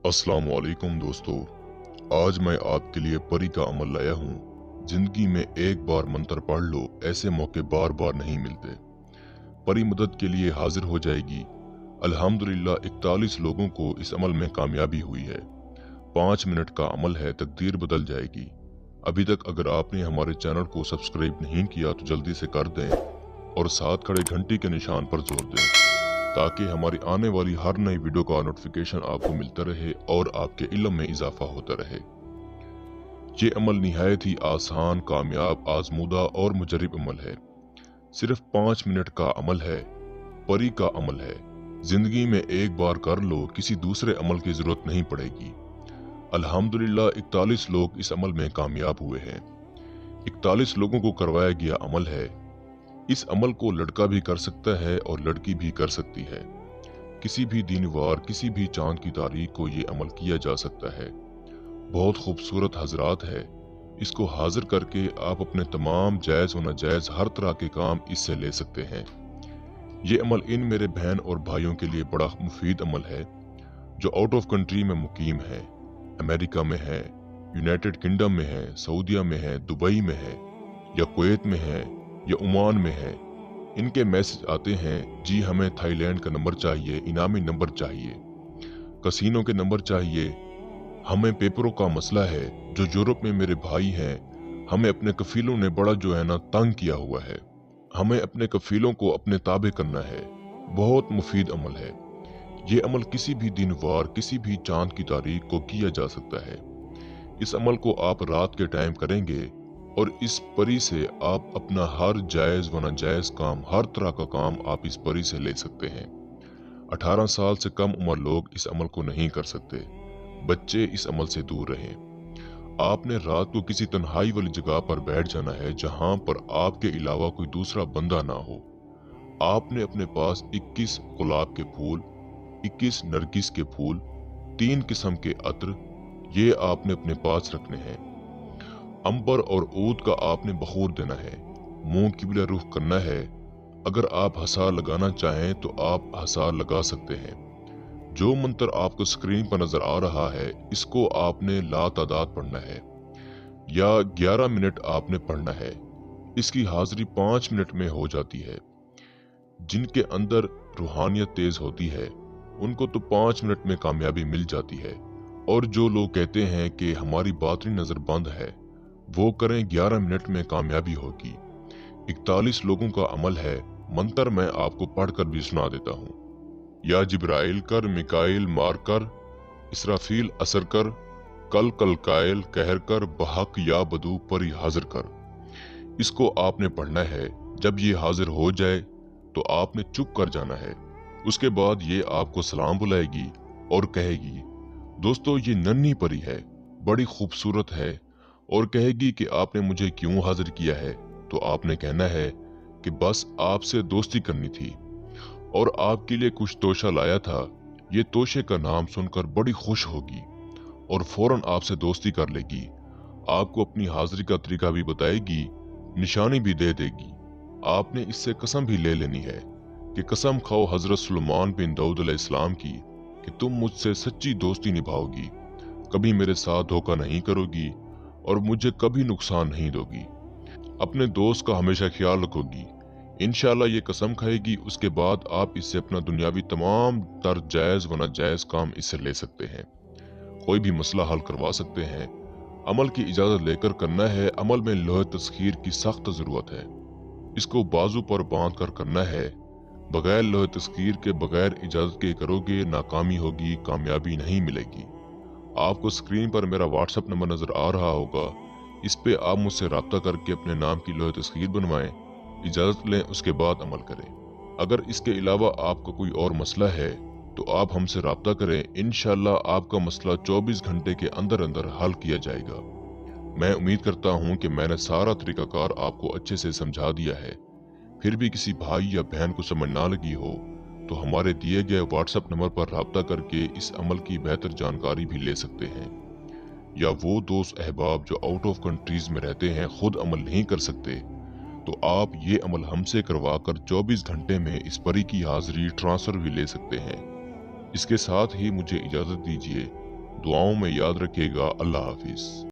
अस्सलाम वालेकुम दोस्तों, आज मैं आपके लिए परी का अमल लाया हूँ। जिंदगी में एक बार मंत्र पढ़ लो, ऐसे मौके बार बार नहीं मिलते। परी मदद के लिए हाजिर हो जाएगी। अल्हम्दुलिल्लाह 41 लोगों को इस अमल में कामयाबी हुई है। 5 मिनट का अमल है, तकदीर बदल जाएगी। अभी तक अगर आपने हमारे चैनल को सब्सक्राइब नहीं किया तो जल्दी से कर दें और साथ खड़े घंटी के निशान पर जोर दें, ताकि हमारी आने वाली हर नई वीडियो का नोटिफिकेशन आपको मिलता रहे और आपके इल्म में इजाफा होता रहे। ये अमल निहायत ही आसान, कामयाब, आजमूदा और मुजर्रब अमल है। सिर्फ 5 मिनट का अमल है, परी का अमल है। जिंदगी में एक बार कर लो, किसी दूसरे अमल की जरूरत नहीं पड़ेगी। अल्हम्दुलिल्लाह 41 लोग इस अमल में कामयाब हुए हैं। 41 लोगों को करवाया गया अमल है। इस अमल को लड़का भी कर सकता है और लड़की भी कर सकती है। किसी भी दिनवार, किसी भी चांद की तारीख को ये अमल किया जा सकता है। बहुत खूबसूरत हजरात है। इसको हाजिर करके आप अपने तमाम जायज़ व नाजायज़ हर तरह के काम इससे ले सकते हैं। ये अमल इन मेरे बहन और भाइयों के लिए बड़ा मुफीद अमल है जो आउट ऑफ कंट्री में मुकीम है। अमेरिका में है, यूनाइटेड किंगडम में है, सऊदीया में है, दुबई में है, या कुवैत में है, या ओमान में है। इनके मैसेज आते हैं, जी हमें थाईलैंड का नंबर चाहिए, इनामी नंबर चाहिए, कसीनो के नंबर चाहिए, हमें पेपरों का मसला है, जो यूरोप में मेरे भाई हैं, हमें अपने कफीलों ने बड़ा जो है ना तंग किया हुआ है, हमें अपने कफीलों को अपने ताबे करना है। बहुत मुफीद अमल है। ये अमल किसी भी दिन वार, किसी भी चांद की तारीख को किया जा सकता है। इस अमल को आप रात के टाइम करेंगे और इस परी से आप अपना हर जायज़ व नाजायज़ काम, हर तरह का काम आप इस परी से ले सकते हैं। 18 साल से कम उम्र लोग इस अमल को नहीं कर सकते। बच्चे इस अमल से दूर रहें। आपने रात को किसी तन्हाई वाली जगह पर बैठ जाना है जहां पर आपके अलावा कोई दूसरा बंदा ना हो। आपने अपने पास 21 गुलाब के फूल, 21 नरगिस के फूल, 3 किस्म के अत्र, ये आपने अपने पास रखने हैं। अंबर और ऊद का आपने बखूर देना है। मुंह किबला रुख करना है। अगर आप हसार लगाना चाहें तो आप हसार लगा सकते हैं। जो मंत्र आपको स्क्रीन पर नजर आ रहा है, इसको आपने लातादाद पढ़ना है या 11 मिनट आपने पढ़ना है। इसकी हाजिरी 5 मिनट में हो जाती है। जिनके अंदर रूहानियत तेज होती है उनको तो 5 मिनट में कामयाबी मिल जाती है। और जो लोग कहते हैं कि हमारी बातनी नजर बंद है, वो करें, 11 मिनट में कामयाबी होगी। 41 लोगों का अमल है। मंत्र मैं आपको पढ़कर भी सुना देता हूँ। या जिब्राइल कर, मिकाइल मार कर, इसराफील असर कर, कल कल कायल कहर कर, बहक या बदू परी हाजिर कर। इसको आपने पढ़ना है। जब ये हाजिर हो जाए तो आपने चुप कर जाना है। उसके बाद ये आपको सलाम बुलाएगी और कहेगी, दोस्तों ये नन्ही परी है, बड़ी खूबसूरत है, और कहेगी कि आपने मुझे क्यों हाजिर किया है। तो आपने कहना है कि बस आपसे दोस्ती करनी थी और आपके लिए कुछ तोशा लाया था। ये तोशे का नाम सुनकर बड़ी खुश होगी और फौरन आपसे दोस्ती कर लेगी। आपको अपनी हाजिरी का तरीका भी बताएगी, निशानी भी दे देगी। आपने इससे कसम भी ले लेनी है कि कसम खाओ हजरत सुलेमान बिन दाऊद अलैहिस्सलाम की कि तुम मुझसे सच्ची दोस्ती निभाओगी, कभी मेरे साथ धोखा नहीं करोगी और मुझे कभी नुकसान नहीं दोगी, अपने दोस्त का हमेशा ख्याल रखोगी। इंशाल्लाह ये कसम खाएगी। उसके बाद आप इससे अपना दुनियावी तमाम तर जायज़ व नाजायज़ काम इससे ले सकते हैं। कोई भी मसला हल करवा सकते हैं। अमल की इजाज़त लेकर करना है। अमल में लोहे तस्खीर की सख्त ज़रूरत है। इसको बाजू पर बांध कर करना है। बगैर लोहे तस्खीर के, बगैर इजाज़त के करोगे, नाकामी होगी, कामयाबी नहीं मिलेगी। आपको स्क्रीन पर मेरा व्हाट्सएप नंबर नज़र आ रहा होगा। इस पे आप मुझसे रब्ता करके अपने नाम की लोहे तस्खीर बनवाएं, इजाज़त लें, उसके बाद अमल करें। अगर इसके अलावा आपका कोई और मसला है तो आप हमसे रब्ता करें। इंशाल्लाह आपका मसला 24 घंटे के अंदर अंदर हल किया जाएगा। मैं उम्मीद करता हूँ कि मैंने सारा तरीकाकार आपको अच्छे से समझा दिया है। फिर भी किसी भाई या बहन को समझ ना लगी हो तो हमारे दिए गए व्हाट्सएप नंबर पर रब्ता करके इस अमल की बेहतर जानकारी भी ले सकते हैं। या वो दोस्त अहबाब जो आउट ऑफ कंट्रीज में रहते हैं, खुद अमल नहीं कर सकते, तो आप ये अमल हमसे करवा कर 24 घंटे में इस परी की हाजिरी ट्रांसफर भी ले सकते हैं। इसके साथ ही मुझे इजाज़त दीजिए। दुआओं में याद रखिएगा। अल्लाह हाफिज।